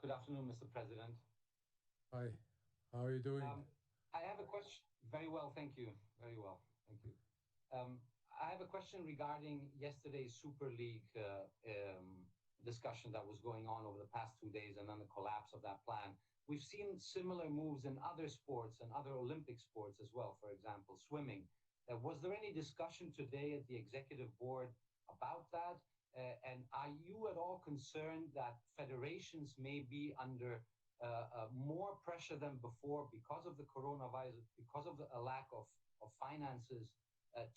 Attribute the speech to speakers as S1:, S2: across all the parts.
S1: Good afternoon, Mr. President.
S2: Hi, how are you doing?
S1: I have a question. Very well, thank you. Very well, thank you. I have a question regarding yesterday's Super League discussion that was going on over the past 2 days and then the collapse of that plan. We've seen similar moves in other sports and other Olympic sports as well, for example, swimming. Was there any discussion today at the executive board about that? And are you at all concerned that federations may be under more pressure than before because of the coronavirus, because of a lack of finances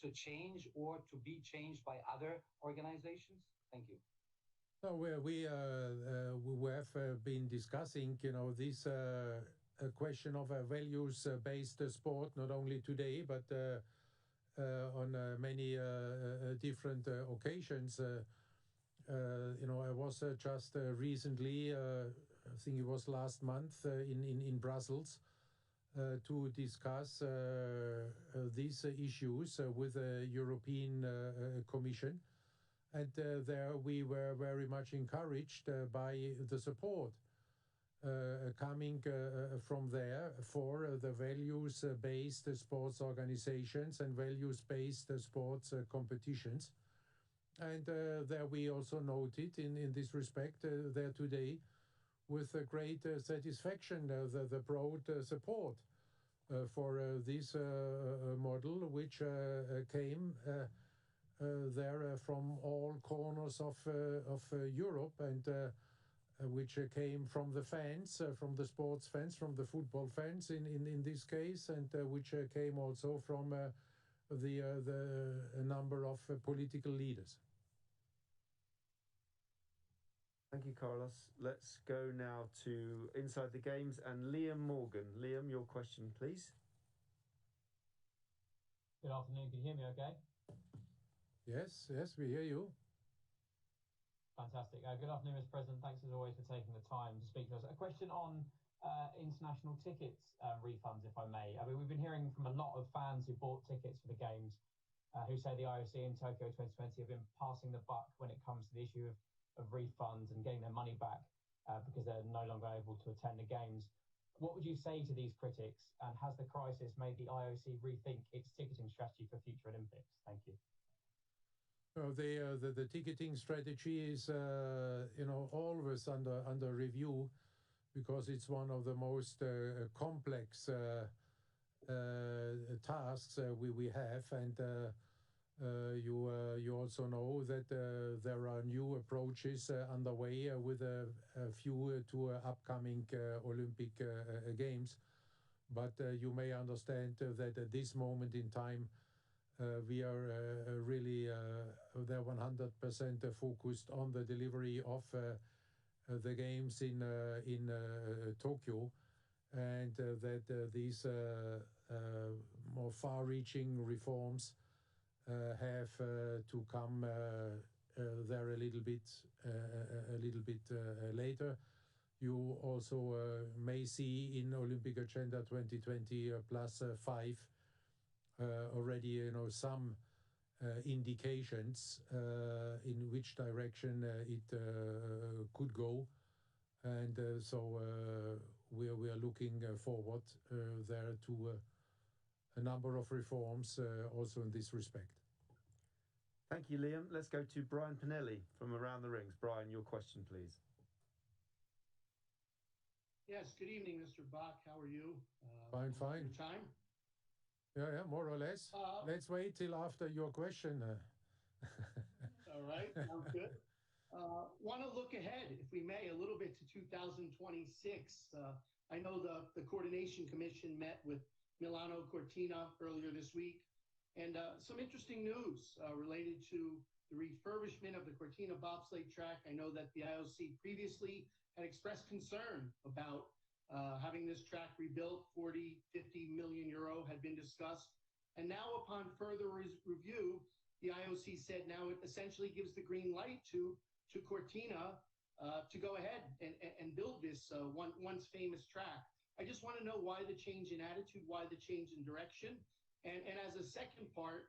S1: to change or to be changed by other organizations? Thank you.
S2: No, we have been discussing, this question of a values-based sport, not only today, but on many different occasions. I was just recently, I think it was last month, in Brussels to discuss these issues with the European Commission. And there we were very much encouraged by the support coming from there for the values-based sports organizations and values-based sports competitions. And there we also noted in this respect there today with great satisfaction the broad support for this model, which came there from all corners of Europe, and which came from the fans, from the sports fans, from the football fans in this case, and which came also from the number of political leaders.
S3: Thank you, Carlos. Let's go now to Inside the Games and Liam Morgan. Liam, your question, please.
S4: Good afternoon. Can you hear me okay?
S2: Yes, we hear you.
S4: Fantastic. Good afternoon, Mr. President. Thanks as always for taking the time to speak to us. A question on international tickets refunds, if I may. I mean, we've been hearing from a lot of fans who bought tickets for the games who say the IOC in Tokyo 2020 have been passing the buck when it comes to the issue of refunds and getting their money back because they're no longer able to attend the games. What would you say to these critics, and has the crisis made the IOC rethink its ticketing strategy for future Olympics? Thank you.
S2: The ticketing strategy is always under review because it's one of the most complex tasks we have, and you also know that there are new approaches underway with a few to upcoming Olympic Games. But you may understand that at this moment in time, we are really they're 100% focused on the delivery of the games in Tokyo, and that these more far-reaching reforms have to come there a little bit later. You also may see in Olympic Agenda 2020 +5 already some indications in which direction it could go, and so we are looking forward there to a number of reforms also in this respect.
S3: Thank you, Liam. Let's go to Brian Pinelli from Around the Rings. Brian, your question, please.
S5: Yes, good evening, Mr. Bach. How are you?
S2: Fine.
S5: Your time?
S2: Yeah, more or less. Let's wait till after your question.
S5: All right, sounds good. Want to look ahead, if we may, a little bit to 2026. I know the Coordination Commission met with Milano Cortina earlier this week, and some interesting news related to the refurbishment of the Cortina bobsleigh track. I know that the IOC previously had expressed concern about having this track rebuilt. 40-50 million euro had been discussed. And now upon further review, the IOC said now it essentially gives the green light to Cortina to go ahead and build this once famous track. I just want to know why the change in attitude, why the change in direction. And as a second part,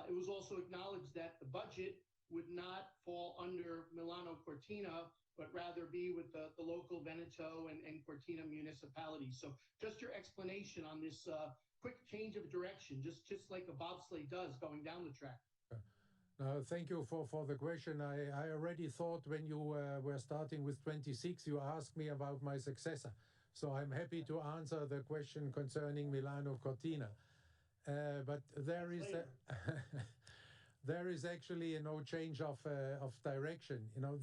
S5: it was also acknowledged that the budget would not fall under Milano Cortina, but rather be with the local Veneto and Cortina municipalities. So just your explanation on this quick change of direction, just like a bobsleigh does going down the track.
S2: Thank you for the question. I already thought when you were starting with 26, you asked me about my successor. So I'm happy to answer the question concerning Milano Cortina. But there is there is actually no change of direction. You know,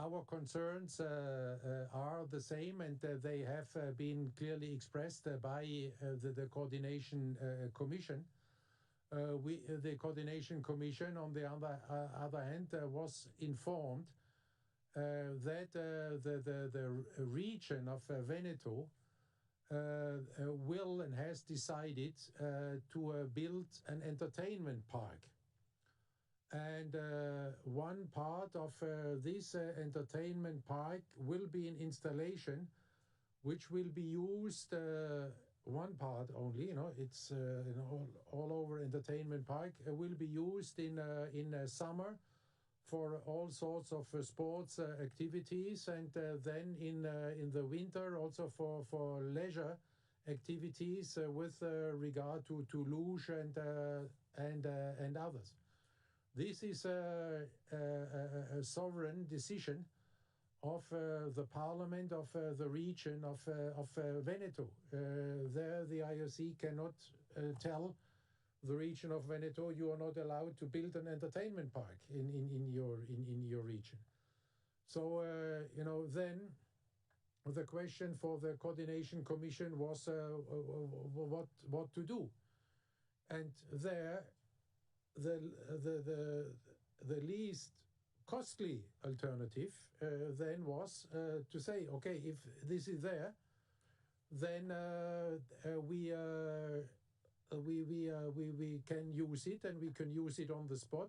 S2: our concerns are the same, and they have been clearly expressed by the Coordination Commission. The Coordination Commission, on the other hand, was informed that the region of Veneto will and has decided to build an entertainment park. And one part of this entertainment park will be an installation which will be used, one part only, you know, it's all over entertainment park, will be used in summer for all sorts of sports activities, and then in the winter also for leisure activities with regard to luge and others. This is a sovereign decision of the Parliament of the region of Veneto. There, the IOC cannot tell the region of Veneto, you are not allowed to build an entertainment park in your region. So you know, then the question for the Coordination Commission was what to do, and there the least costly alternative then was to say, okay, if this is there, then we can use it, and we can use it on the spot,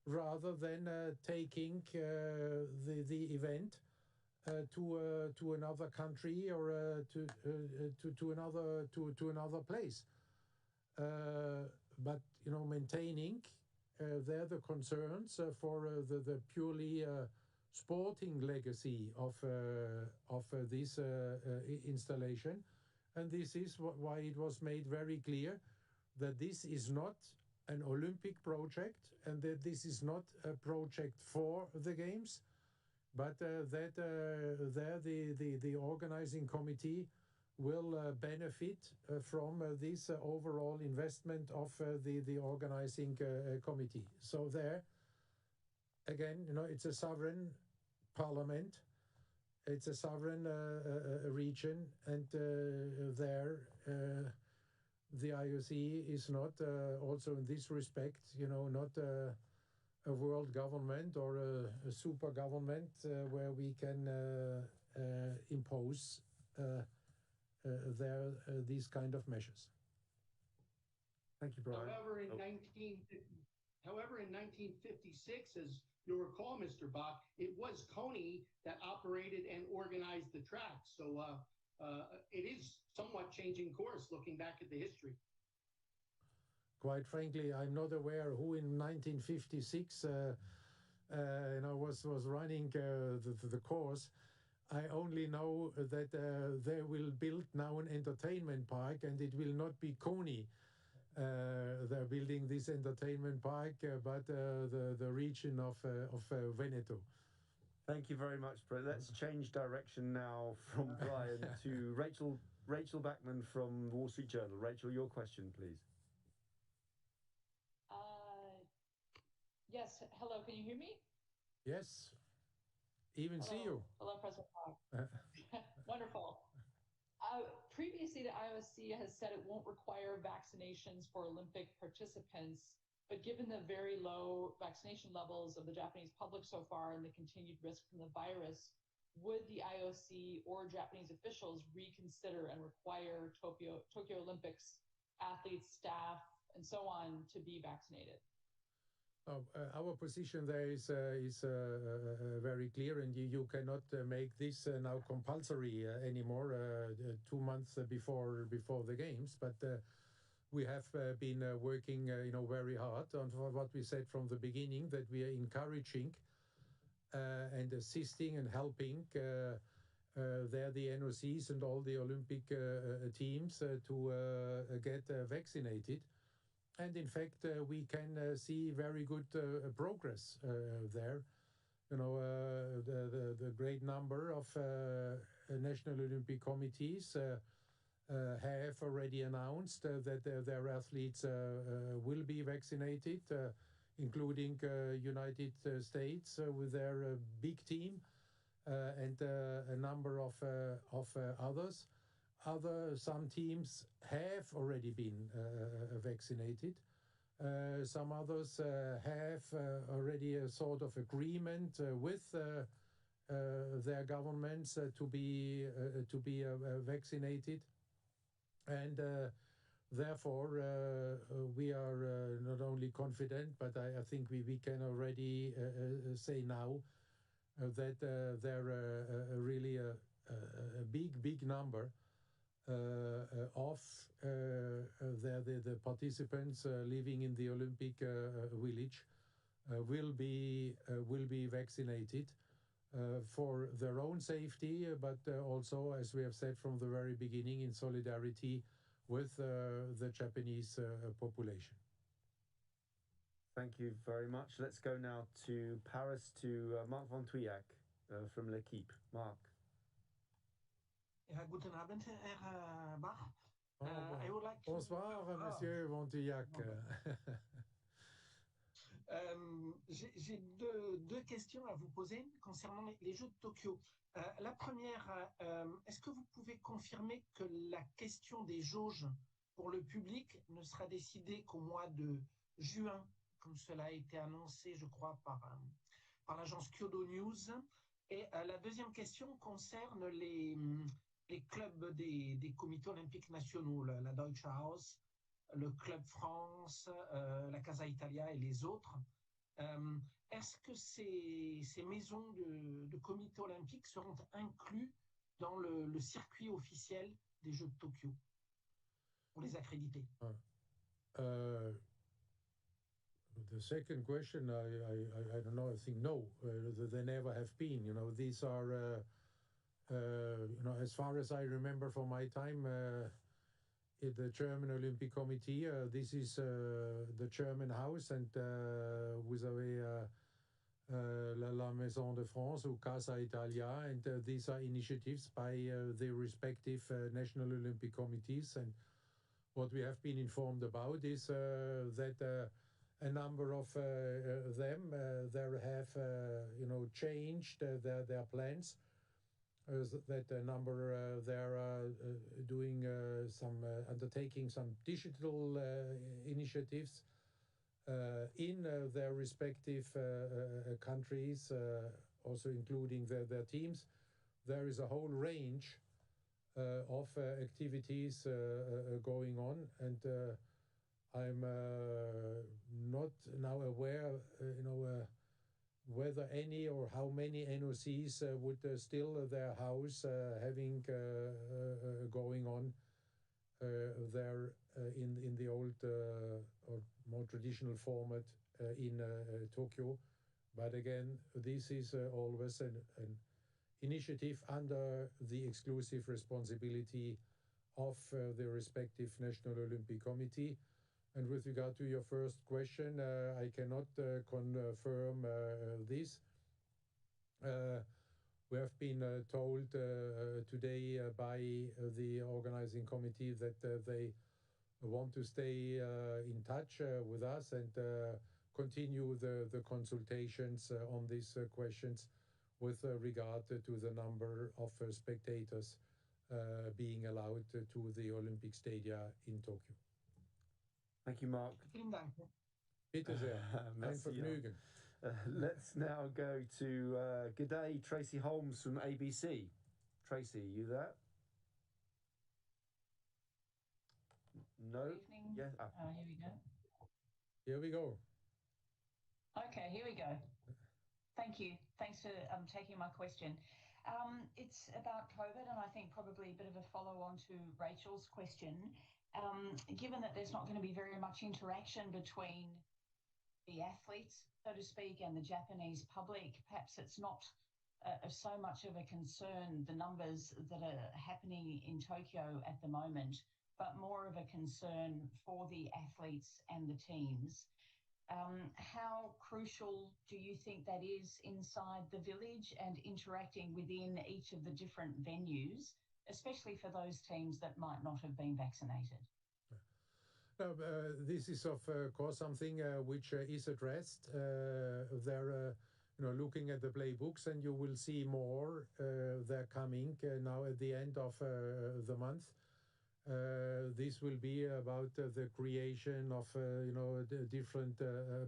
S2: rather than taking the event to another country or to another place. But you know, maintaining there the concerns for the purely sporting legacy of this installation, and this is why it was made very clear that this is not an Olympic project, and that this is not a project for the games, but that there the organizing committee will benefit from this overall investment of the organizing committee. So there, again, you know, it's a sovereign parliament, it's a sovereign region, and there the IOC is not, also in this respect, you know, not a world government or a super government where we can impose these kind of measures.
S3: Thank you, Brian.
S5: However, in 1956, as you'll recall, Mr. Bach, it was CONI that operated and organized the track. So it is somewhat changing course looking back at the history.
S2: Quite frankly, I'm not aware who in 1956 was running the course. I only know that they will build now an entertainment park, and it will not be CONI. They're building this entertainment park, but the region of Veneto.
S3: Thank you very much, Brian. Let's change direction now from Brian to Rachel Bachman from Wall Street Journal. Rachel, your question, please.
S6: Yes. Hello. Can you hear me?
S2: Yes. Even
S6: Hello.
S2: see you.
S6: Hello, President Bach. Wonderful. Previously, the IOC has said it won't require vaccinations for Olympic participants, but given the very low vaccination levels of the Japanese public so far and the continued risk from the virus, would the IOC or Japanese officials reconsider and require Tokyo Olympics athletes, staff, and so on to be vaccinated?
S2: Our position there is very clear, and you cannot make this now compulsory anymore 2 months before the games. But we have been working, very hard on what we said from the beginning, that we are encouraging and assisting and helping there the NOCs and all the Olympic teams to get vaccinated. And in fact, we can see very good progress there. You know, the great number of national Olympic committees have already announced that their athletes will be vaccinated, including United States with their big team, and a number of others. Some teams have already been vaccinated. Some others have already a sort of agreement with their governments to be vaccinated, and therefore we are not only confident, but I think we can already say now that there are really a big number of the participants living in the Olympic village will be vaccinated for their own safety, but also, as we have said from the very beginning, in solidarity with the Japanese population.
S3: Thank you very much. Let's go now to Paris to Marc van Tuyac from L'Equipe. Marc.
S7: Ja, guten Abend, Herr Bach. I would like
S2: Bonsoir, Monsieur van Tuyac.
S7: J'ai deux questions à vous poser concernant les Jeux de Tokyo. La première, est-ce que vous pouvez confirmer que la question des jauges pour le public ne sera décidée qu'au mois de juin, comme cela a été annoncé, je crois, par l'agence Kyodo News? Et la deuxième question concerne les clubs des comités olympiques nationaux, la Deutsche Haus, le Club France, la Casa Italia et les autres. Est-ce que ces maisons de comités olympiques seront inclus dans le circuit officiel des Jeux de Tokyo pour les accréditer?
S2: The second question, I don't know. I think no, they never have been. You know, these are, you know, as far as I remember from my time in the German Olympic Committee, this is the German house, and vous avez la Maison de France ou Casa Italia, and these are initiatives by the respective national Olympic committees. And what we have been informed about is that a number of them there have you know, changed their plans. That a number they are doing undertaking some digital initiatives in their respective countries, also including their teams. There is a whole range of activities going on, and I'm not now aware, you know, whether any or how many NOCs would still their house having going on there in the old or more traditional format in Tokyo. But again, this is always an initiative under the exclusive responsibility of the respective National Olympic Committee. And with regard to your first question, I cannot confirm this. We have been told today by the organizing committee that they want to stay in touch with us and continue the consultations on these questions with regard to the number of spectators being allowed to the Olympic stadia in Tokyo.
S3: Thank you, Marc.
S2: Bitte sehr. Ein Vergnügen.
S3: Let's now go to good day, Tracy Holmes from ABC. Tracy, you there? No?
S8: Good evening.
S3: Yes.
S8: Here we go.
S2: Here we go.
S8: Okay, here we go. Thank you. Thanks for taking my question. It's about COVID, and I think probably a bit of a follow-on to Rachel's question. Given that there's not going to be very much interaction between the athletes, so to speak, and the Japanese public. Perhaps it's not so much of a concern, the numbers that are happening in Tokyo at the moment, but more of a concern for the athletes and the teams. How crucial do you think that is inside the village and interacting within each of the different venues, especially for those teams that might not have been vaccinated?
S2: This is of course something which is addressed. They're looking at the playbooks, and you will see more. They're coming now at the end of the month. This will be about the creation of the different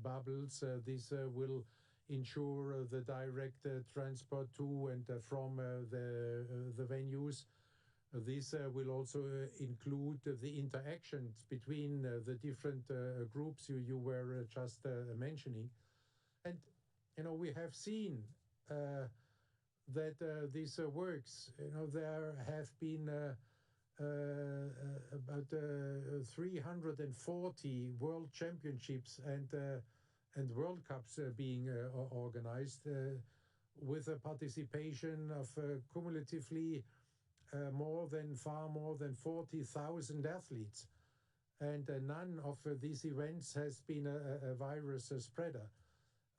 S2: bubbles. This will ensure the direct transport to and from the venues. This will also include the interactions between the different groups you were just mentioning. And we have seen that this works. There have been about 340 world championships and World Cups being organized with a participation of cumulatively far more than 40,000 athletes. And none of these events has been a virus spreader.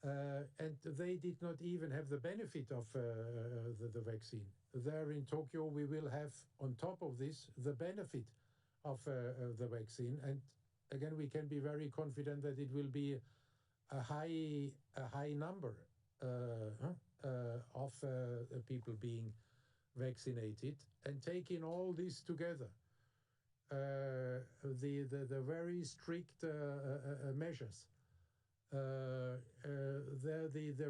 S2: And they did not even have the benefit of the vaccine. There in Tokyo, we will have, on top of this, the benefit of the vaccine. And again, we can be very confident that it will be a high number of people being vaccinated. And taking all this together, the very strict measures, the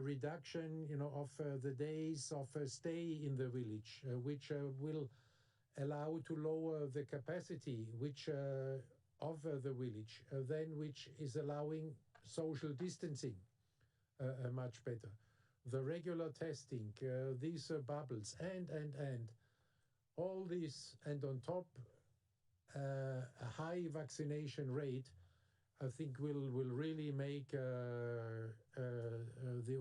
S2: reduction, of the days of stay in the village, which will allow to lower the capacity of the village, then which is allowing social distancing much better. The regular testing, these bubbles, and all this, and on top, a high vaccination rate, I think will really make the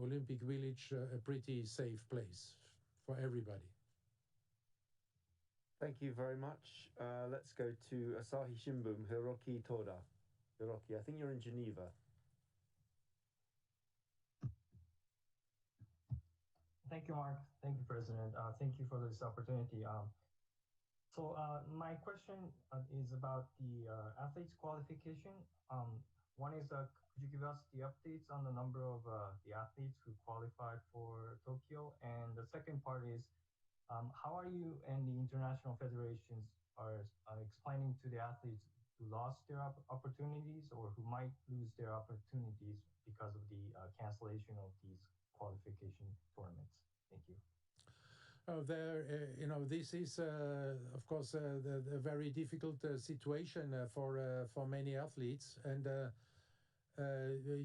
S2: Olympic Village a pretty safe place for everybody.
S3: Thank you very much. Let's go to Asahi Shimbun, Hiroki Toda. Hiroki, I think you're in Geneva.
S9: Thank you, Mark. Thank you, President. Thank you for this opportunity. My question is about the athletes qualification. One is, could you give us the updates on the number of the athletes who qualified for Tokyo? And the second part is, how are you and the international federations are explaining to the athletes who lost their opportunities or who might lose their opportunities because of the cancellation of these qualification tournaments? Thank you.
S2: This is, of course, a very difficult situation for many athletes, and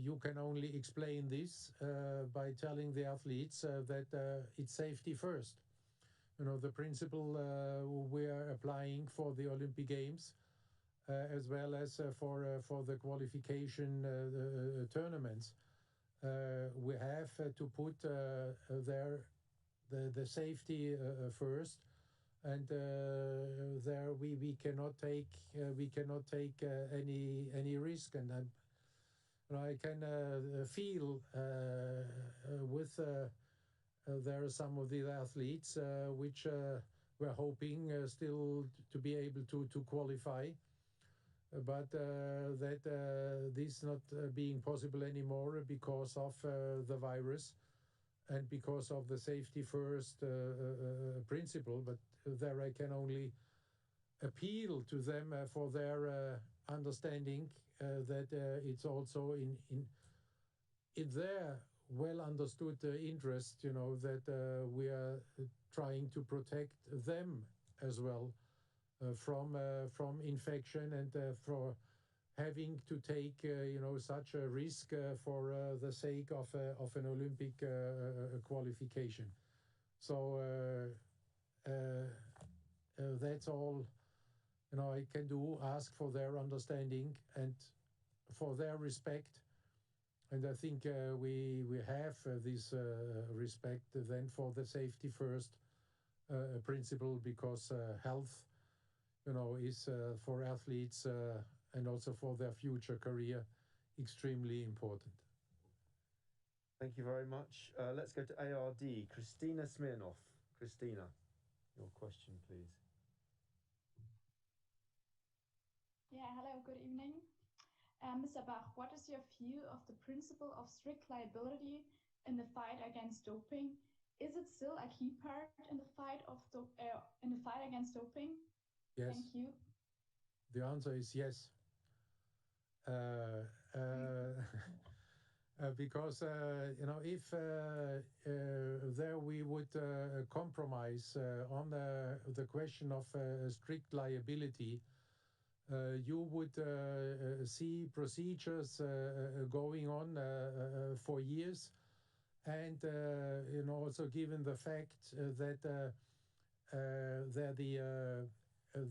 S2: you can only explain this by telling the athletes that it's safety first. The principle we are applying for the Olympic Games, as well as for the qualification tournaments. We have to put the safety first, and there we cannot take any risk, and I can feel with there are some of the athletes which were hoping still to be able to qualify, but that this not being possible anymore because of the virus and because of the safety first principle. But there I can only appeal to them for their understanding that it's also in their well understood interest, that we are trying to protect them as well from infection and for having to take such a risk for the sake of an Olympic qualification. So that's all I can do. Ask for their understanding and for their respect, And I think we have this respect then for the safety first principle, because health, is for athletes and also for their future career extremely important.
S3: Thank you very much. Let's go to ARD. Christina Smirnov. Christina, your question, please.
S10: Yeah, hello, good evening. Mr. Bach, what is your view of the principle of strict liability in the fight against doping? Is it still a key part in the fight against doping?
S2: Yes.
S10: Thank you.
S2: The answer is yes. Because if there we would compromise on the question of strict liability, you would see procedures going on for years, and also given the fact that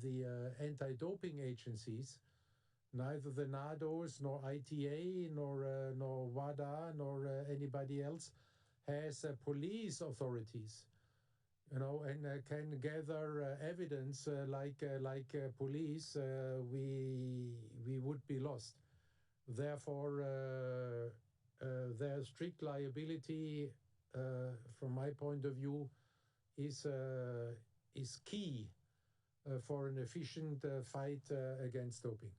S2: the anti-doping agencies, neither the NADOs nor ITA nor WADA nor anybody else has police authorities, and can gather evidence like police, we would be lost. Therefore, their strict liability, from my point of view, is key for an efficient fight against doping.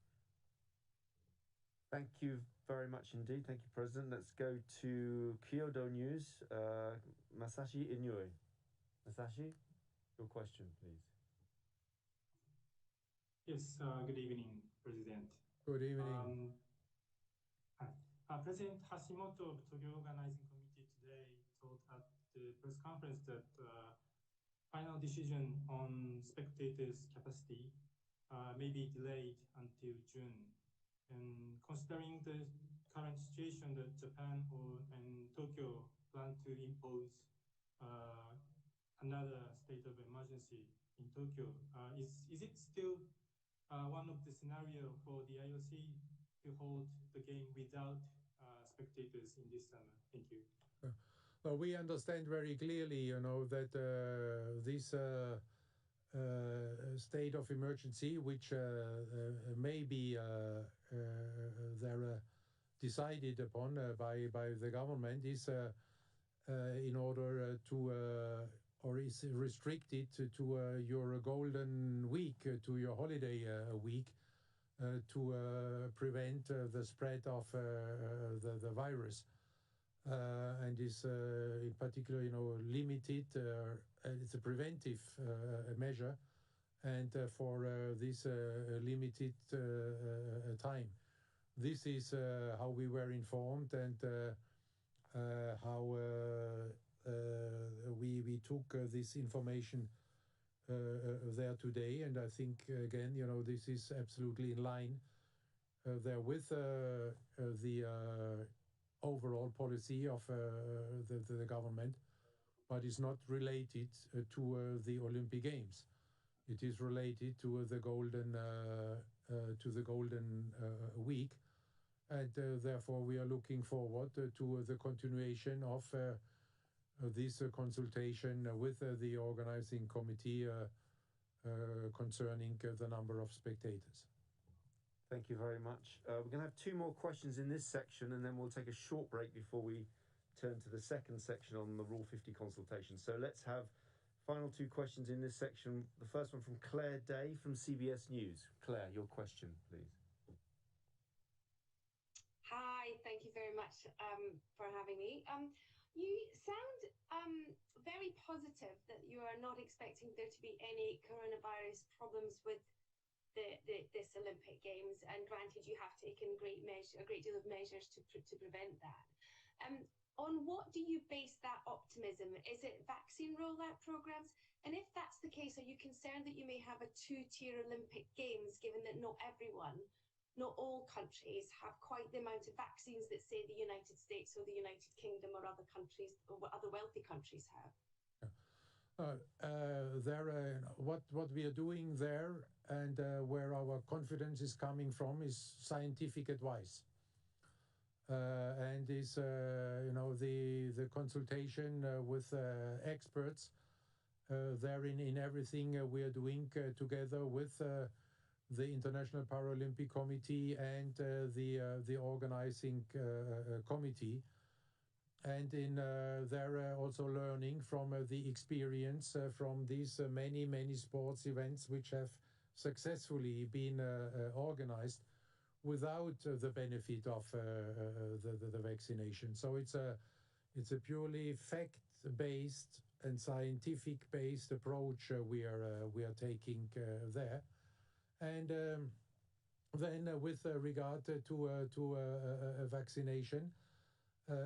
S3: Thank you very much indeed. Thank you, President. Let's go to Kyodo News. Masashi Inoue. Masashi, your question, please.
S11: Yes, good evening, President.
S2: Good evening.
S11: Hi. President Hashimoto of Tokyo Organizing Committee today told at the press conference that final decision on spectators' capacity may be delayed until June. And considering the current situation that Japan and Tokyo plan to impose another state of emergency in Tokyo, is it still one of the scenarios for the IOC to hold the game without spectators in this summer? Thank you.
S2: Well, we understand very clearly, that this state of emergency, which may be decided upon by the government, is in order to or is restricted to your golden week, to your holiday week, to prevent the spread of the virus, and is in particular, limited. It's a preventive measure, and for this limited time. This is how we were informed, and how we took this information there today. And I think, again, this is absolutely in line there with the overall policy of the government, but is not related to the Olympic Games. It is related to the golden week, and therefore we are looking forward to the continuation of this consultation with the organizing committee concerning the number of spectators.
S3: Thank you very much. We're going to have two more questions in this section, and then we'll take a short break before we turn to the second section on the Rule 50 consultation. So let's have final two questions in this section. The first one from Claire Day from CBS News. Claire, your question, please.
S12: Hi, thank you very much for having me. You sound very positive that you are not expecting there to be any coronavirus problems with this Olympic Games, and granted you have taken a great deal of measures to prevent that. On what do you base that optimism? Is it vaccine rollout programs? And if that's the case, are you concerned that you may have a two-tier Olympic Games, given that not all countries have quite the amount of vaccines that, say, the United States or the United Kingdom or other countries or other wealthy countries have?
S2: What we are doing there, and where our confidence is coming from, is scientific advice. and is the consultation with experts therein in everything we are doing together with the International Paralympic Committee and the organizing committee. And they're also learning from the experience from these many sports events which have successfully been organized without the benefit of the vaccination. So it's a purely fact-based and scientific-based approach we are taking there. And then with regard to vaccination,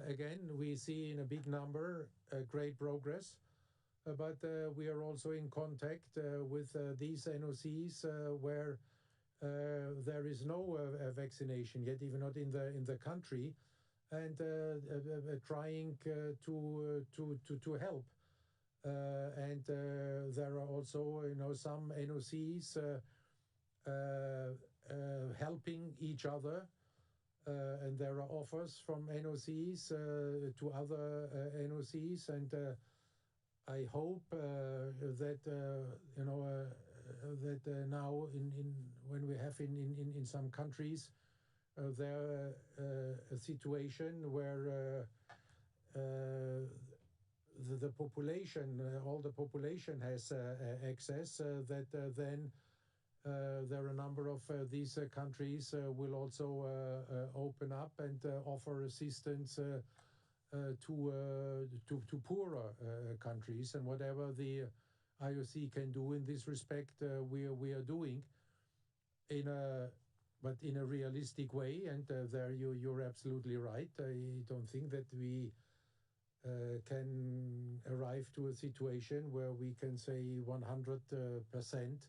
S2: again, we see in a big number great progress, but we are also in contact with these NOCs where there is no vaccination yet, even not in the country, and trying to help. And there are also some NOCs helping each other. And there are offers from NOCs to other NOCs, and I hope that that now when we have in some countries there a situation where the population, all the population has access, that then there are a number of these countries will also open up and offer assistance to poorer countries, and whatever the IOC can do in this respect, we are doing but in a realistic way. And there you're absolutely right. I don't think that we can arrive to a situation where we can say 100%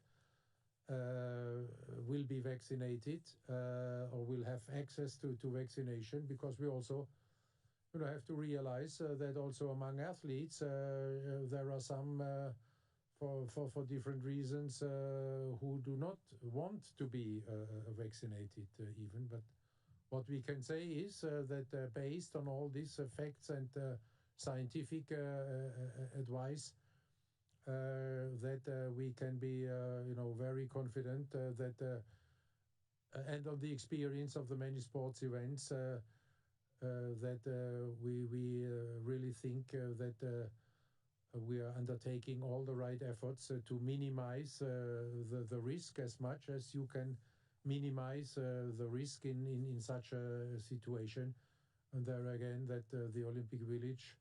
S2: will be vaccinated or will have access to vaccination, because we also have to realize that also among athletes there are some for different reasons who do not want to be vaccinated even. But what we can say is that based on all these facts and scientific advice, that we can be very confident that and on the experience of the many sports events that we really think that we are undertaking all the right efforts to minimize the risk as much as you can minimize the risk in such a situation. And there again, that the Olympic Village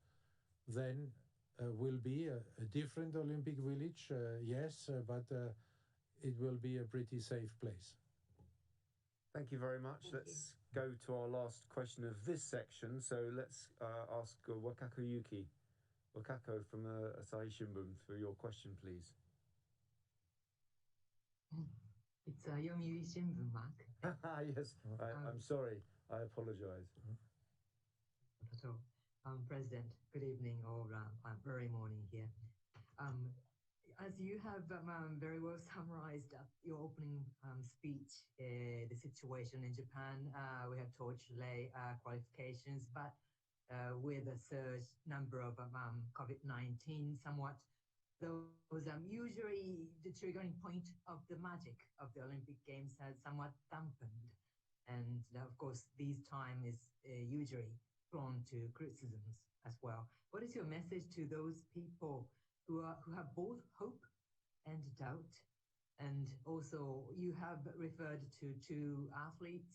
S2: then will be a different Olympic Village, yes, but it will be a pretty safe place.
S3: Thank you very much. Let's go to our last question of this section. So let's ask Wakako Yuki. Wakako from Asahi Shimbun for your question, please.
S13: It's Yomiuri Shimbun, Mark.
S3: Yes, I'm sorry. I apologize.
S13: President, good evening or early morning here. As you have very well summarized your opening speech, the situation in Japan, we have torch-relay qualifications, but with a surge number of COVID-19, somewhat those usually the triggering point of the magic of the Olympic Games has somewhat dampened. And of course, this time is usually prone to criticisms as well. What is your message to those people who have both hope and doubt? And also, you have referred to two athletes,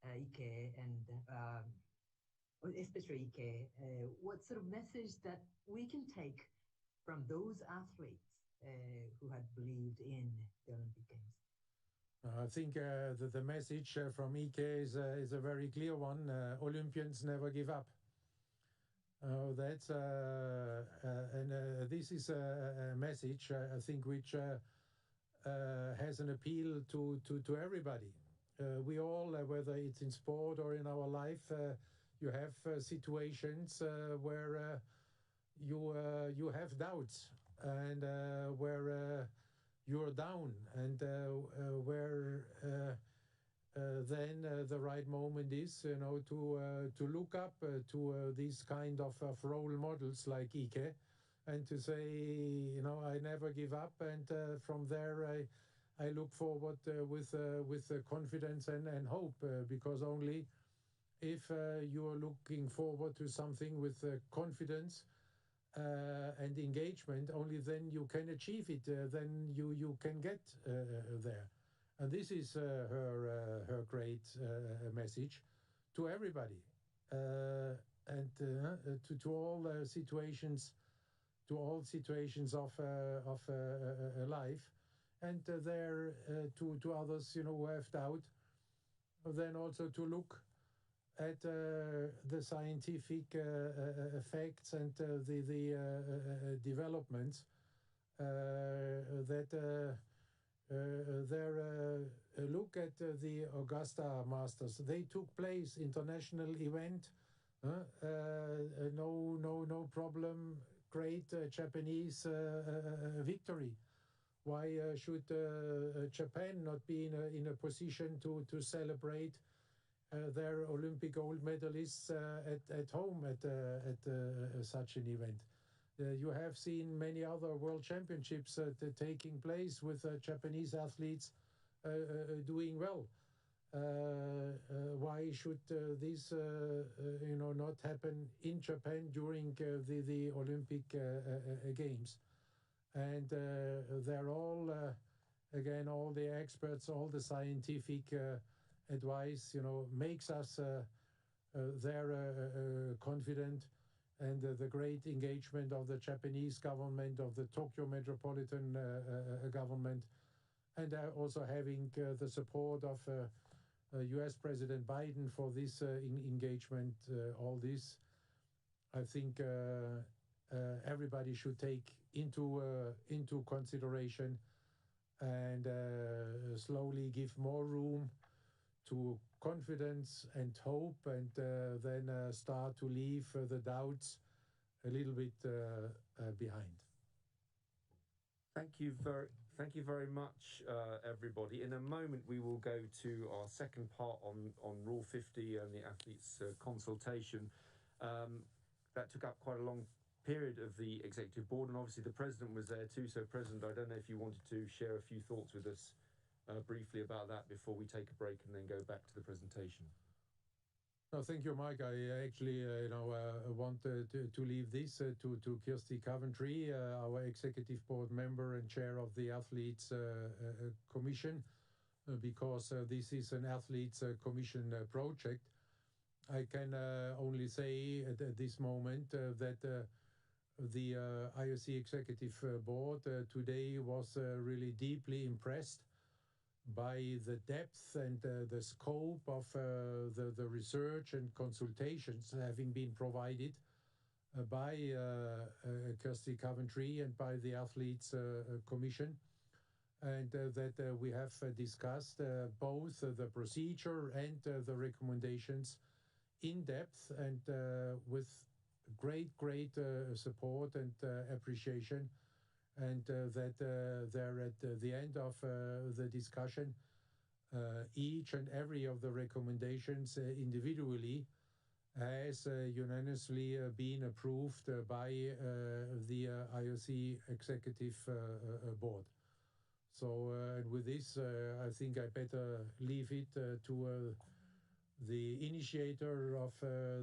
S13: Ike and especially Ike. What sort of message that we can take from those athletes who had believed in the Olympic Games?
S2: I think the message from Ike is a very clear one. Olympians never give up. That's and this is a message I think which has an appeal to everybody. We all, whether it's in sport or in our life, you have situations where you have doubts and where you're down, and where then the right moment is, to look up to these kind of role models like Ike, and to say, I never give up, and from there I look forward with confidence and hope, because only if you are looking forward to something with confidence and engagement, only then you can achieve it, then you can get there. And this is her great message to everybody, and to all situations, of life, and there to others, who have doubt, then also to look at the scientific facts and the developments that there look at the Augusta Masters. They took place, international event, no problem, great Japanese victory. Why should Japan not be in a position to celebrate their Olympic gold medalists at home at such an event? You have seen many other world championships taking place with Japanese athletes doing well. Why should this not happen in Japan during the Olympic Games? And they're all, again, all the experts, all the scientific advice, makes us confident, and the great engagement of the Japanese government, of the Tokyo Metropolitan government, and also having the support of US President Biden for this engagement, all this, I think everybody should take into consideration, and slowly give more room to confidence and hope, and then start to leave the doubts a little bit behind.
S3: Thank you very much, everybody. In a moment, we will go to our second part on Rule 50 and the athletes' consultation. That took up quite a long period of the executive board, and obviously the president was there too. So, President, I don't know if you wanted to share a few thoughts with us briefly about that before we take a break and then go back to the presentation.
S2: No, thank you, Mike. I actually, want to leave this to Kirsty Coventry, our executive board member and chair of the Athletes Commission, because this is an Athletes Commission project. I can only say at this moment that the IOC Executive Board today was really deeply impressed by the depth and the scope of the research and consultations having been provided by Kirsty Coventry and by the Athletes Commission, and that we have discussed both the procedure and the recommendations in depth, and with great support and appreciation, and that there at the end of the discussion, each and every of the recommendations individually has unanimously been approved by the IOC Executive Board. So with this, I think I better leave it to the initiator of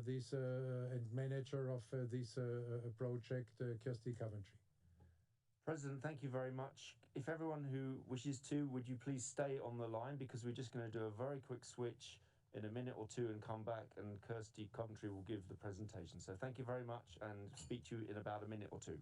S2: this and manager of this project, Kirsty Coventry.
S3: President, thank you very much. If everyone who wishes to, would you please stay on the line, because we're just going to do a very quick switch in a minute or two and come back, and Kirsty Coventry will give the presentation. So thank you very much, and speak to you in about a minute or two.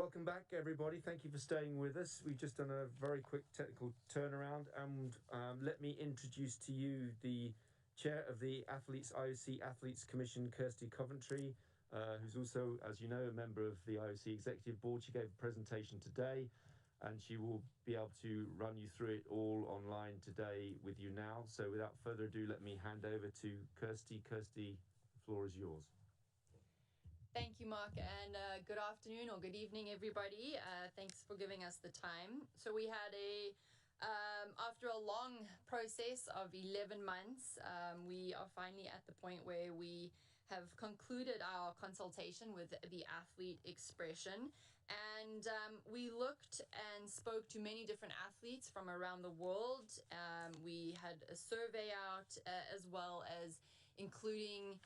S3: Welcome back, everybody. Thank you for staying with us. We've just done a very quick technical turnaround, and let me introduce to you the chair of the IOC Athletes Commission, Kirsty Coventry, who's also, as you know, a member of the IOC Executive Board. She gave a presentation today, and she will be able to run you through it all online today with you now. So without further ado, let me hand over to Kirsty. Kirsty, the floor is yours.
S14: Thank you, Mark, and good afternoon or good evening, everybody. Thanks for giving us the time. So we had after a long process of 11 months, we are finally at the point where we have concluded our consultation with the athlete expression. And we looked and spoke to many different athletes from around the world. We had a survey out as well as including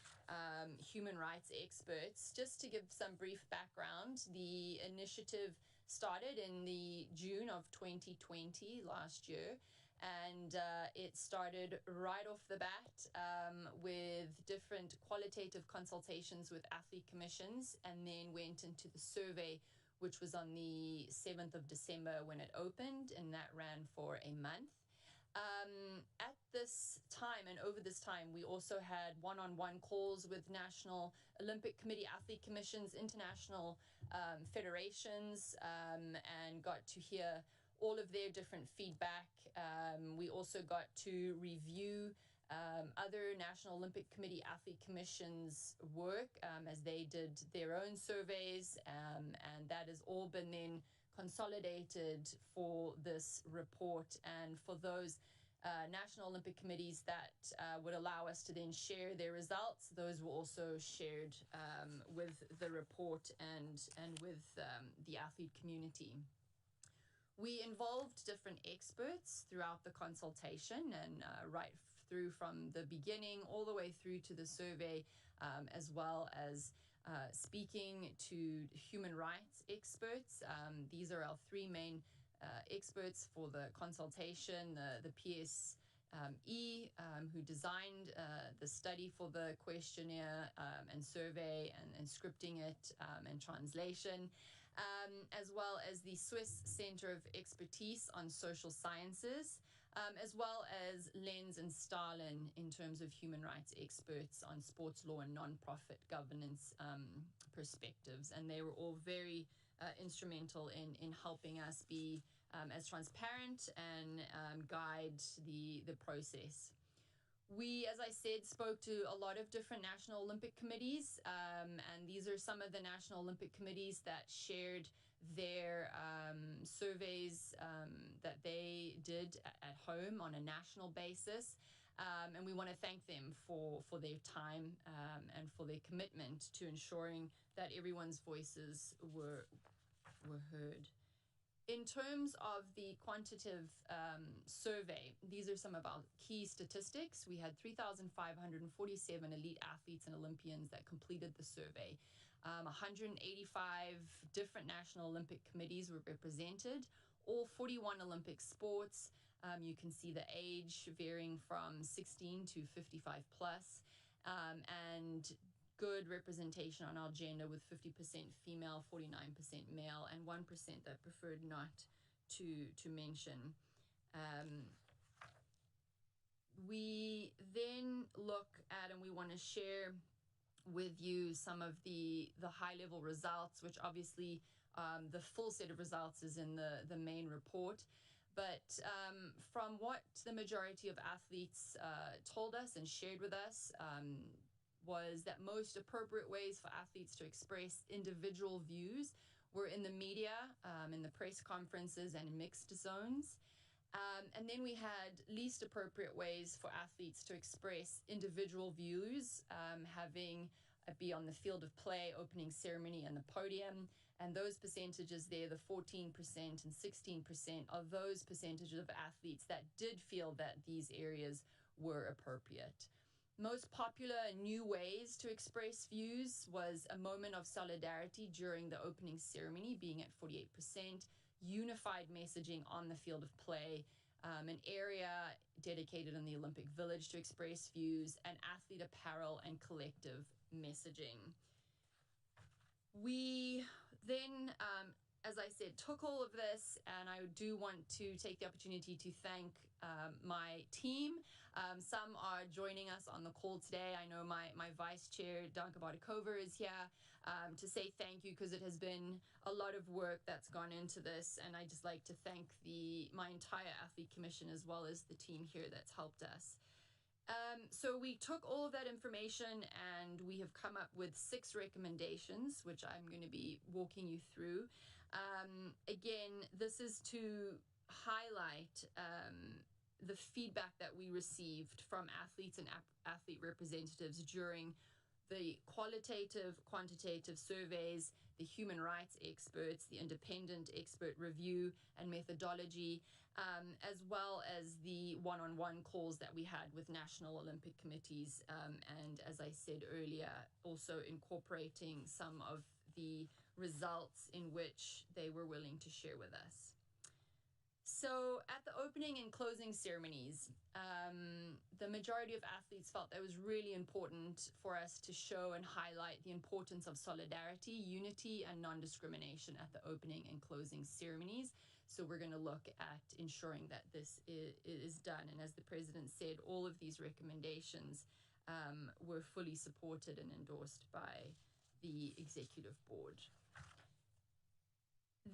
S14: human rights experts. Just to give some brief background, the initiative started in the June of 2020 last year, and it started right off the bat with different qualitative consultations with athlete commissions, and then went into the survey, which was on the 7th of December when it opened, and that ran for a month. At this time and over this time, we also had one-on-one calls with National Olympic Committee, athlete commissions, international federations, and got to hear all of their different feedback. We also got to review other National Olympic Committee athlete commissions' work as they did their own surveys, and that has all been then consolidated for this report. And for those National Olympic Committees that would allow us to then share their results, those were also shared with the report and with the athlete community. We involved different experts throughout the consultation, and right through from the beginning all the way through to the survey, as well as speaking to human rights experts. These are our three main experts for the consultation, the PSE, who designed the study for the questionnaire and survey and scripting it and translation, as well as the Swiss Center of Expertise on Social Sciences, as well as Lenz and Stalin in terms of human rights experts on sports law and non-profit governance perspectives. And they were all very instrumental in helping us be as transparent and guide the process. We, as I said, spoke to a lot of different National Olympic Committees, and these are some of the National Olympic Committees that shared their surveys that they did at home on a national basis. And we want to thank them for their time and for their commitment to ensuring that everyone's voices were heard. In terms of the quantitative survey, these are some of our key statistics. We had 3,547 elite athletes and Olympians that completed the survey. 185 different National Olympic Committees were represented, all 41 Olympic sports. You can see the age varying from 16 to 55 plus, and good representation on our gender with 50% female, 49% male, and 1% that preferred not to mention. We then look at, and we want to share with you some of the high-level results, which obviously the full set of results is in the main report. But from what the majority of athletes told us and shared with us, was that most appropriate ways for athletes to express individual views were in the media, in the press conferences, and in mixed zones. And then we had least appropriate ways for athletes to express individual views, having be on the field of play, opening ceremony, and the podium. And those percentages there, the 14% and 16%, are those percentages of athletes that did feel that these areas were appropriate. Most popular new ways to express views was a moment of solidarity during the opening ceremony, being at 48%, unified messaging on the field of play, an area dedicated in the Olympic Village to express views, and athlete apparel and collective messaging. We then as I said, took all of this, and I do want to take the opportunity to thank my team. Some are joining us on the call today. I know my vice chair, Danka Bartikova, is here to say thank you, because it has been a lot of work that's gone into this, and I just like to thank my entire athlete commission as well as the team here that's helped us. So we took all of that information and we have come up with 6 recommendations, which I'm going to be walking you through. Again, this is to highlight the feedback that we received from athletes and athlete representatives during the qualitative, quantitative surveys, the human rights experts, the independent expert review and methodology, as well as the one-on-one calls that we had with national Olympic committees, and as I said earlier, also incorporating some of the results in which they were willing to share with us. So at the opening and closing ceremonies, the majority of athletes felt that it was really important for us to show and highlight the importance of solidarity, unity, and non-discrimination at the opening and closing ceremonies. So we're going to look at ensuring that this is done. And as the president said, all of these recommendations were fully supported and endorsed by the executive board.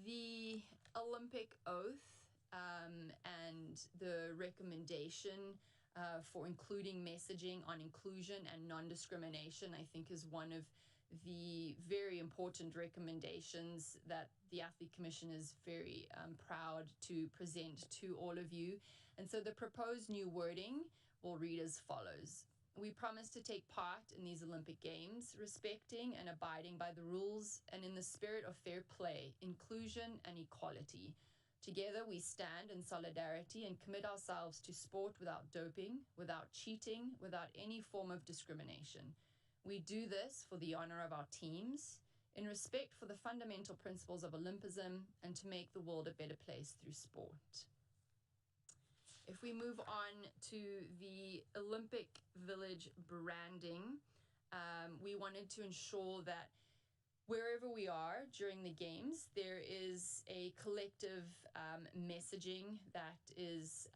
S14: The Olympic oath and the recommendation for including messaging on inclusion and non-discrimination, I think, is one of the very important recommendations that the Athlete Commission is very proud to present to all of you. And so the proposed new wording will read as follows. We promise to take part in these Olympic Games, respecting and abiding by the rules and in the spirit of fair play, inclusion and equality. Together we stand in solidarity and commit ourselves to sport without doping, without cheating, without any form of discrimination. We do this for the honor of our teams, in respect for the fundamental principles of Olympism, and to make the world a better place through sport. If we move on to the Olympic Village branding, we wanted to ensure that wherever we are during the games, there is a collective messaging that is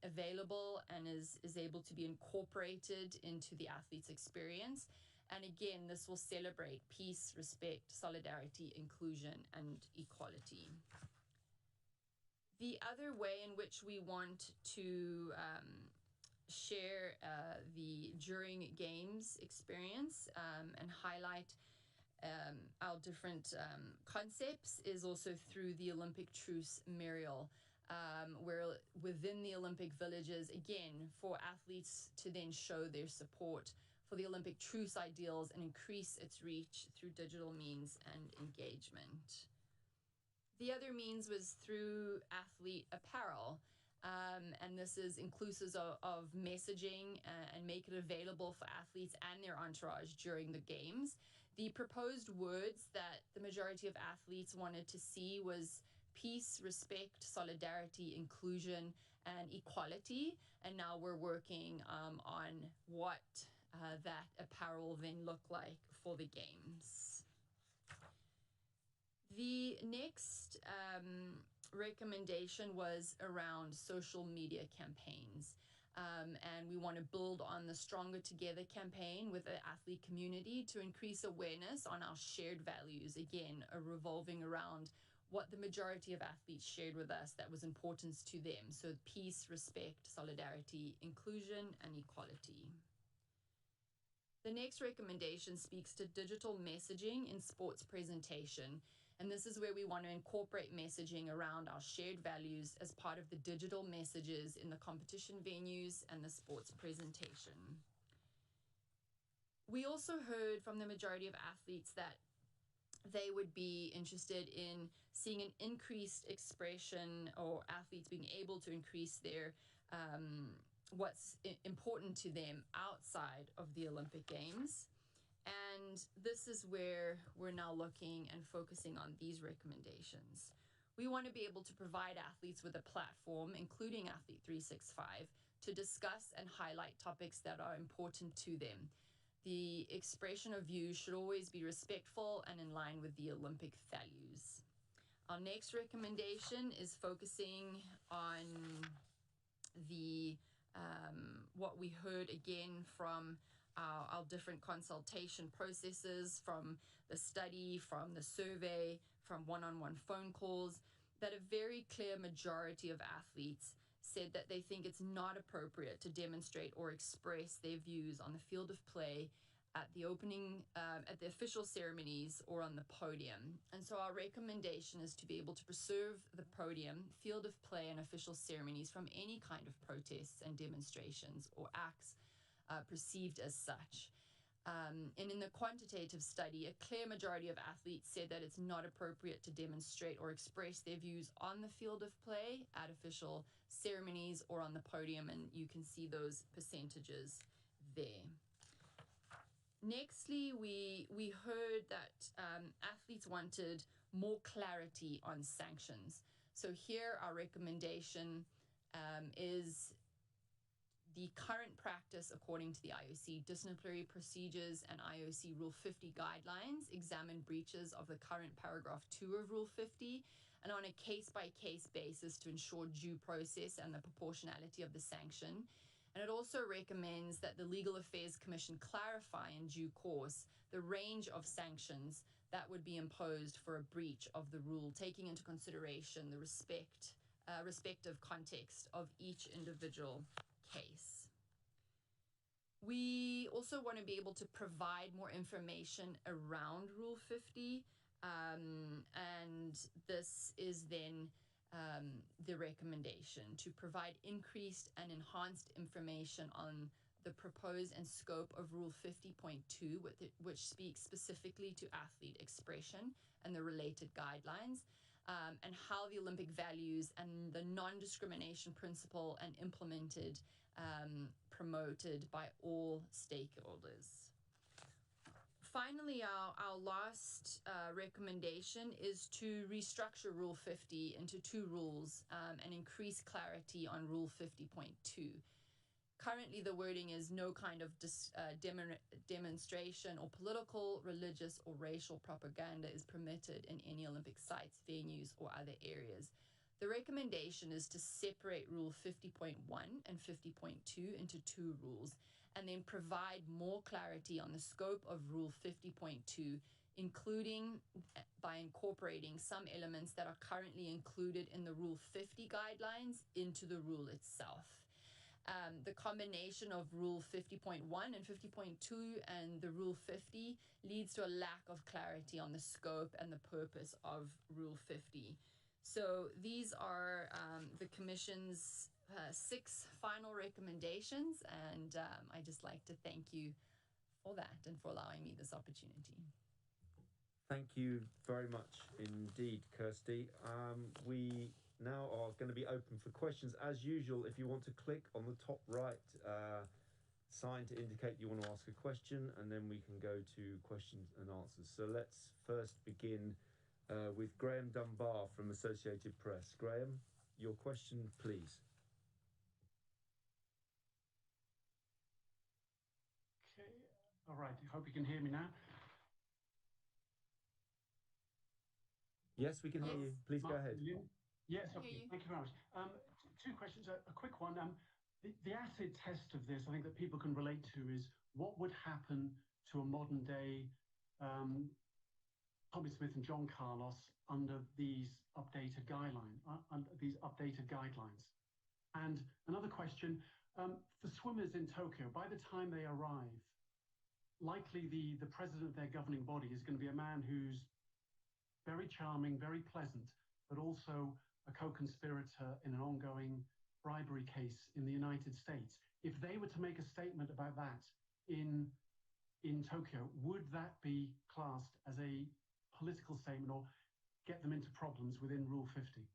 S14: available and is able to be incorporated into the athlete's experience. And again, this will celebrate peace, respect, solidarity, inclusion, and equality. The other way in which we want to share the during games experience and highlight our different concepts is also through the Olympic Truce Mural, where within the Olympic villages, again, for athletes to then show their support for the Olympic truce ideals and increase its reach through digital means and engagement. The other means was through athlete apparel, and this is inclusive of messaging and make it available for athletes and their entourage during the games. The proposed words that the majority of athletes wanted to see was peace, respect, solidarity, inclusion, and equality. And now we're working on what that apparel will then look like for the games. The next recommendation was around social media campaigns. And we want to build on the Stronger Together campaign with the athlete community to increase awareness on our shared values, again, revolving around what the majority of athletes shared with us that was important to them. So peace, respect, solidarity, inclusion, and equality. The next recommendation speaks to digital messaging in sports presentation. And this is where we want to incorporate messaging around our shared values as part of the digital messages in the competition venues and the sports presentation. We also heard from the majority of athletes that they would be interested in seeing an increased expression, or athletes being able to increase their what's important to them outside of the Olympic Games. And this is where we're now looking and focusing on these recommendations. We want to be able to provide athletes with a platform, including Athlete 365, to discuss and highlight topics that are important to them. The expression of views should always be respectful and in line with the Olympic values. Our next recommendation is focusing on the what we heard again from our different consultation processes, from the study, from the survey, from one-on-one phone calls, that a very clear majority of athletes said that they think it's not appropriate to demonstrate or express their views on the field of play at the opening, at the official ceremonies or on the podium. And so our recommendation is to be able to preserve the podium, field of play, and official ceremonies from any kind of protests and demonstrations or acts perceived as such. And in the quantitative study, a clear majority of athletes said that it's not appropriate to demonstrate or express their views on the field of play at official ceremonies or on the podium, and you can see those percentages there. Nextly, we heard that athletes wanted more clarity on sanctions. So here our recommendation is the current practice according to the IOC disciplinary procedures and IOC Rule 50 guidelines examine breaches of the current paragraph 2 of Rule 50 and on a case-by-case basis to ensure due process and the proportionality of the sanction. And it also recommends that the Legal Affairs Commission clarify in due course the range of sanctions that would be imposed for a breach of the rule, taking into consideration the respective context of each individual case. We also want to be able to provide more information around Rule 50, and this is then the recommendation to provide increased and enhanced information on the proposed and scope of Rule 50.2, which speaks specifically to athlete expression and the related guidelines, and how the Olympic values and the non-discrimination principle and implemented, promoted by all stakeholders. Finally, our last recommendation is to restructure Rule 50 into 2 rules and increase clarity on Rule 50.2. Currently, the wording is no kind of demonstration or political, religious, or racial propaganda is permitted in any Olympic sites, venues, or other areas. The recommendation is to separate Rule 50.1 and 50.2 into 2 rules, and then provide more clarity on the scope of Rule 50.2, including by incorporating some elements that are currently included in the Rule 50 guidelines into the rule itself. The combination of Rule 50.1 and 50.2 and the Rule 50 leads to a lack of clarity on the scope and the purpose of Rule 50. So these are the Commission's 6 final recommendations, and I'd just like to thank you for that and for allowing me this opportunity.
S3: Thank you very much indeed, Kirsty. We now are going to be open for questions. As usual, if you want to click on the top right sign to indicate you want to ask a question, and then we can go to questions and answers. So let's first begin with Graham Dunbar from Associated Press. Graham, your question, please.
S15: Okay, all right, I hope you can hear me now.
S3: Yes, we can hear you. Please go ahead.
S15: Yes, okay, thank you very much. 2 questions, a quick one. The acid test of this, I think that people can relate to, is what would happen to a modern day Tommy Smith and John Carlos under these updated guidelines. And another question, for swimmers in Tokyo, by the time they arrive, likely the president of their governing body is going to be a man who's very charming, very pleasant, but also a co-conspirator in an ongoing bribery case in the United States. If they were to make a statement about that in Tokyo, would that be classed as a political statement or get them into problems within Rule 50?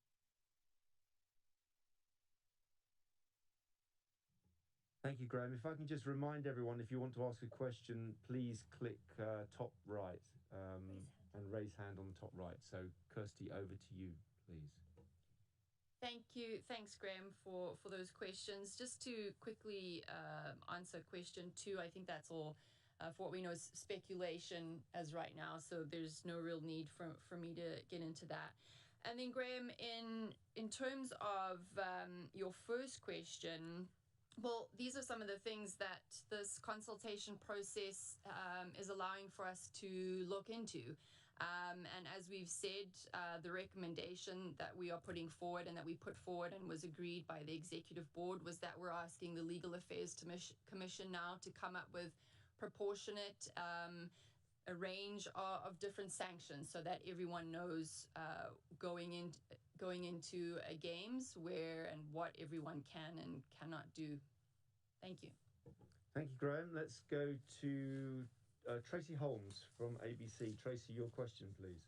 S3: Thank you, Graham. If I can just remind everyone, if you want to ask a question, please click top right and raise hand on the top right. So, Kirsty, over to you, please.
S14: Thank you. Thanks, Graham, for those questions. Just to quickly answer question 2, I think that's all for what we know is speculation as right now, so there's no real need for me to get into that. And then Graham, in terms of your first question, well, these are some of the things that this consultation process is allowing for us to look into. And as we've said, the recommendation that we are putting forward and that we put forward and was agreed by the executive board was that we're asking the Legal Affairs Commission now to come up with proportionate a range of different sanctions so that everyone knows going into a games where and what everyone can and cannot do. Thank you.
S3: Thank you, Graham. Let's go to Tracy Holmes from ABC. Tracy, your question, please.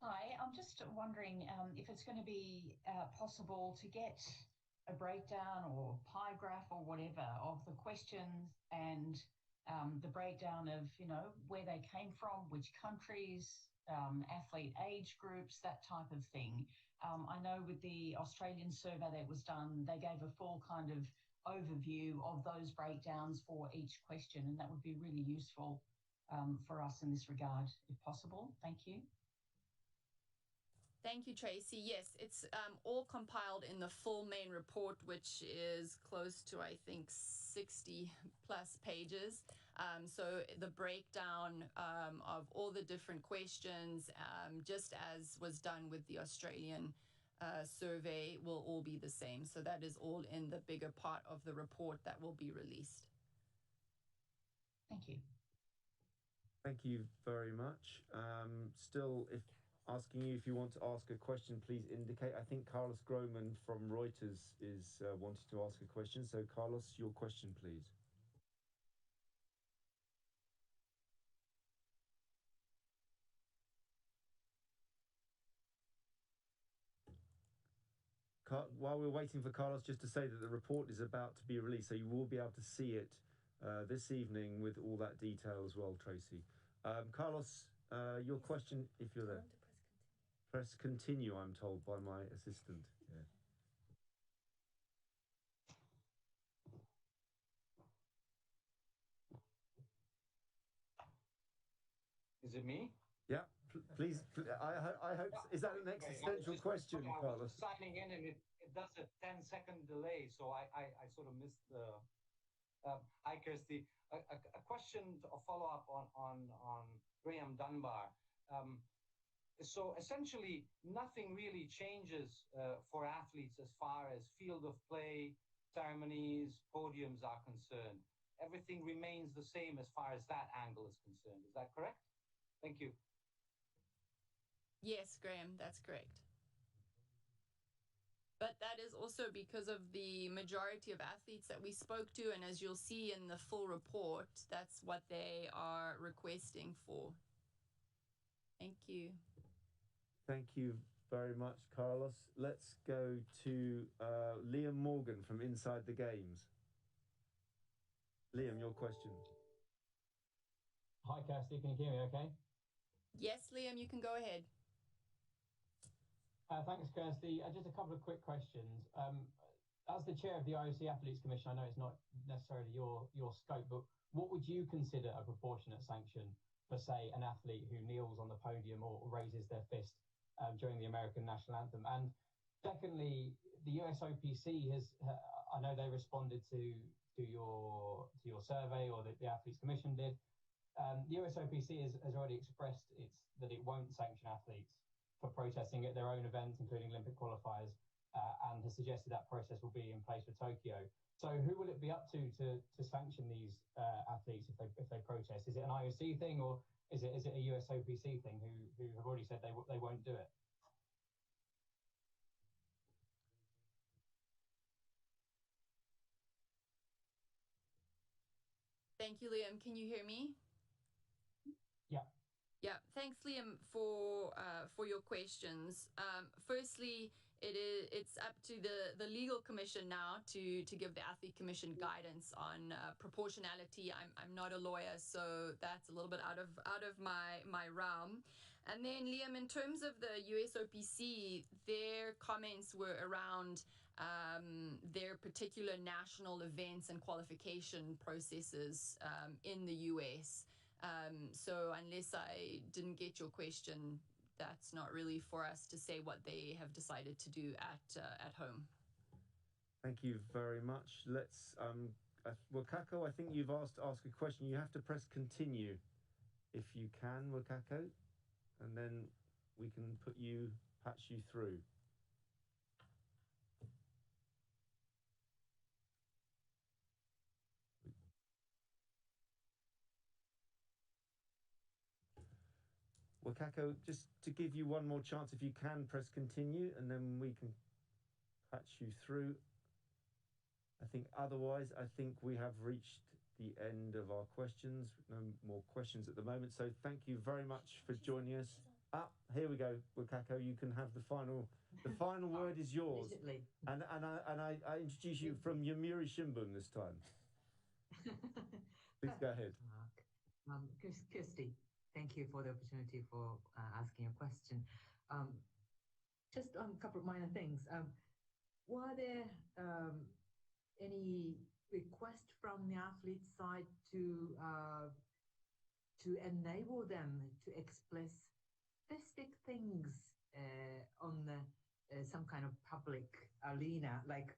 S8: Hi, I'm just wondering if it's going to be possible to get a breakdown or pie graph or whatever of the questions and the breakdown of, you know, where they came from, which countries, athlete age groups, that type of thing. I know with the Australian survey that was done, they gave a full kind of overview of those breakdowns for each question, and that would be really useful for us in this regard, if possible. Thank you.
S14: Thank you, Tracy. Yes, it's all compiled in the full main report, which is close to, I think, 60 plus pages. So the breakdown of all the different questions, just as was done with the Australian survey, will all be the same. So that is all in the bigger part of the report that will be released.
S8: Thank you.
S3: Thank you very much. Still, asking you if you want to ask a question, please indicate. I think Carlos Groman from Reuters is wanting to ask a question. So, Carlos, your question, please. While we're waiting for Carlos, just to say that the report is about to be released, so you will be able to see it this evening with all that detail as well, Tracy. Carlos, your question, if you're there. Press continue, I'm told by my assistant. Yeah.
S1: Is it me?
S3: Yeah, please. I hope. Is that an existential question, Carlos?
S1: I was signing in and it does a 10-second delay, so I sort of missed the. Hi, Kirsty. A question, a follow-up on Graham Dunbar. So essentially, nothing really changes for athletes as far as field of play, ceremonies, podiums are concerned. Everything remains the same as far as that angle is concerned. Is that correct? Thank you.
S14: Yes, Graham, that's correct. But that is also because of the majority of athletes that we spoke to, and as you'll see in the full report, that's what they are requesting for. Thank you.
S3: Thank you very much, Carlos. Let's go to Liam Morgan from Inside the Games. Liam, your question.
S4: Hi, Kirsty. Can you hear me okay?
S14: Yes, Liam, you can go ahead.
S4: Thanks, Kirsty. Just a couple of quick questions. As the chair of the IOC Athletes Commission, I know it's not necessarily your scope, but what would you consider a proportionate sanction for, say, an athlete who kneels on the podium or raises their fist during the American national anthem? And secondly, the USOPC has, I know they responded to your survey, or the Athletes Commission did. The USOPC has already expressed that it won't sanction athletes for protesting at their own events, including Olympic qualifiers, and has suggested that process will be in place for Tokyo. So who will it be up to sanction these athletes if they protest? Is it an IOC thing, or is it a USOPC thing who have already said they won't do it?
S14: Thank you, Liam. Can you hear me?
S4: Yeah.
S14: Yeah. Thanks, Liam, for your questions. Firstly, it's up to the legal commission now to give the Athlete Commission guidance on proportionality. I'm not a lawyer, so that's a little bit out of my realm. And then, Liam, in terms of the USOPC, their comments were around their particular national events and qualification processes in the US. So unless I didn't get your question, that's not really for us to say what they have decided to do at home.
S3: Thank you very much. Let's, Wakako, I think you've asked to ask a question. You have to press continue if you can, Wakako, and then we can patch you through. Wakako, just to give you one more chance, if you can press continue, and then we can patch you through. I think otherwise, I think we have reached the end of our questions. No more questions at the moment. So thank you very much for joining us. Here we go, Wakako. You can have the final word is yours. And I introduce you from Yomiuri Shimbun this time. Please go ahead.
S13: Kirsty, thank you for the opportunity for asking a question. Just a couple of minor things. Were there any request from the athlete side to enable them to express specific things on some kind of public arena, like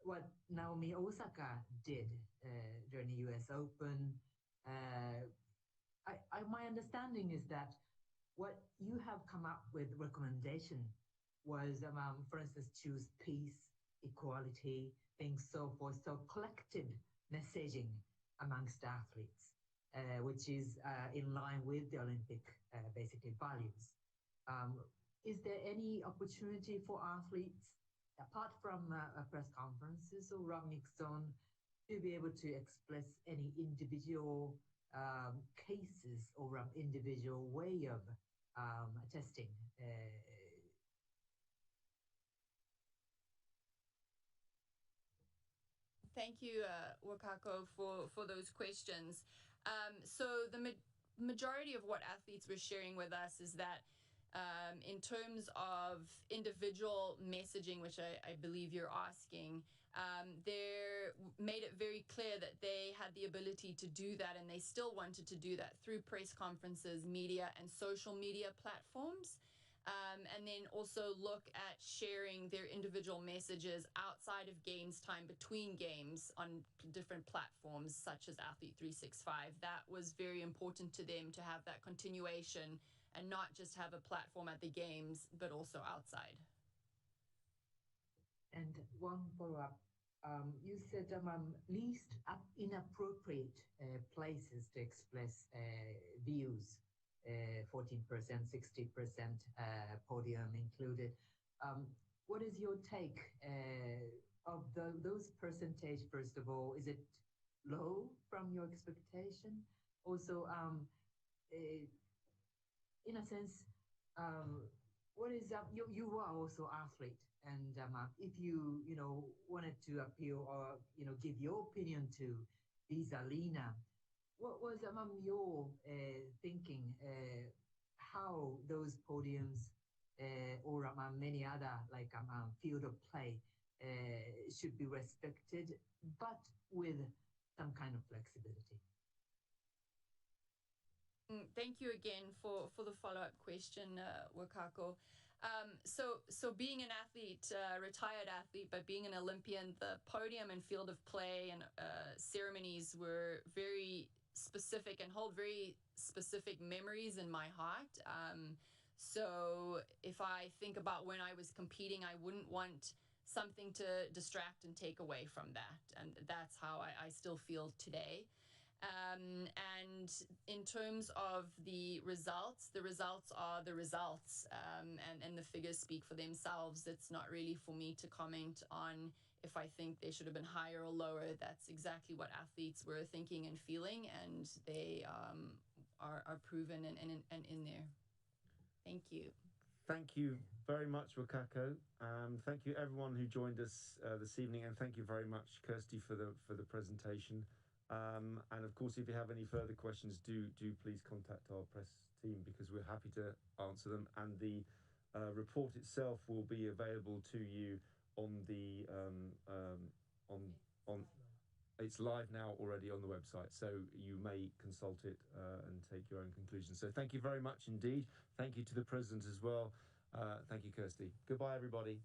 S13: what Naomi Osaka did during the US Open? My understanding is that what you have come up with recommendation was, for instance, choose peace, equality, things so forth. So collective messaging amongst athletes, which is in line with the Olympic basically values. Is there any opportunity for athletes, apart from press conferences or mixed zone, to be able to express any individual cases or individual way of testing?
S14: Thank you, Wakako, for those questions. So the majority of what athletes were sharing with us is that in terms of individual messaging, which I believe you're asking, they made it very clear that they had the ability to do that, and they still wanted to do that through press conferences, media, and social media platforms. And then also look at sharing their individual messages outside of games time, between games, on different platforms such as Athlete 365. That was very important to them, to have that continuation and not just have a platform at the games, but also outside.
S13: And one follow-up. You said least inappropriate places to express views, 14%, 60% podium included. What is your take of those percentage, first of all? Is it low from your expectation? Also, in a sense, what is you are also athlete, and if you wanted to appeal or give your opinion to this arena, what was your thinking? How those podiums or many other like field of play should be respected, but with some kind of flexibility?
S14: Thank you again for the follow-up question, Wakako. So being an athlete, retired athlete, but being an Olympian, the podium and field of play and ceremonies were very specific and hold very specific memories in my heart. So if I think about when I was competing, I wouldn't want something to distract and take away from that. And that's how I still feel today. And in terms of the results are the results, and the figures speak for themselves. It's not really for me to comment on if I think they should have been higher or lower. That's exactly what athletes were thinking and feeling, and they are proven and in there. Thank you.
S3: Thank you very much, Wakako. Thank you everyone who joined us this evening, and thank you very much, Kirsty, for the presentation. And of course, if you have any further questions, do please contact our press team, because we're happy to answer them. And the report itself will be available to you on the it's live now already on the website, so you may consult it and take your own conclusions. So thank you very much indeed. Thank you to the President as well. Thank you, Kirsty. Goodbye, everybody.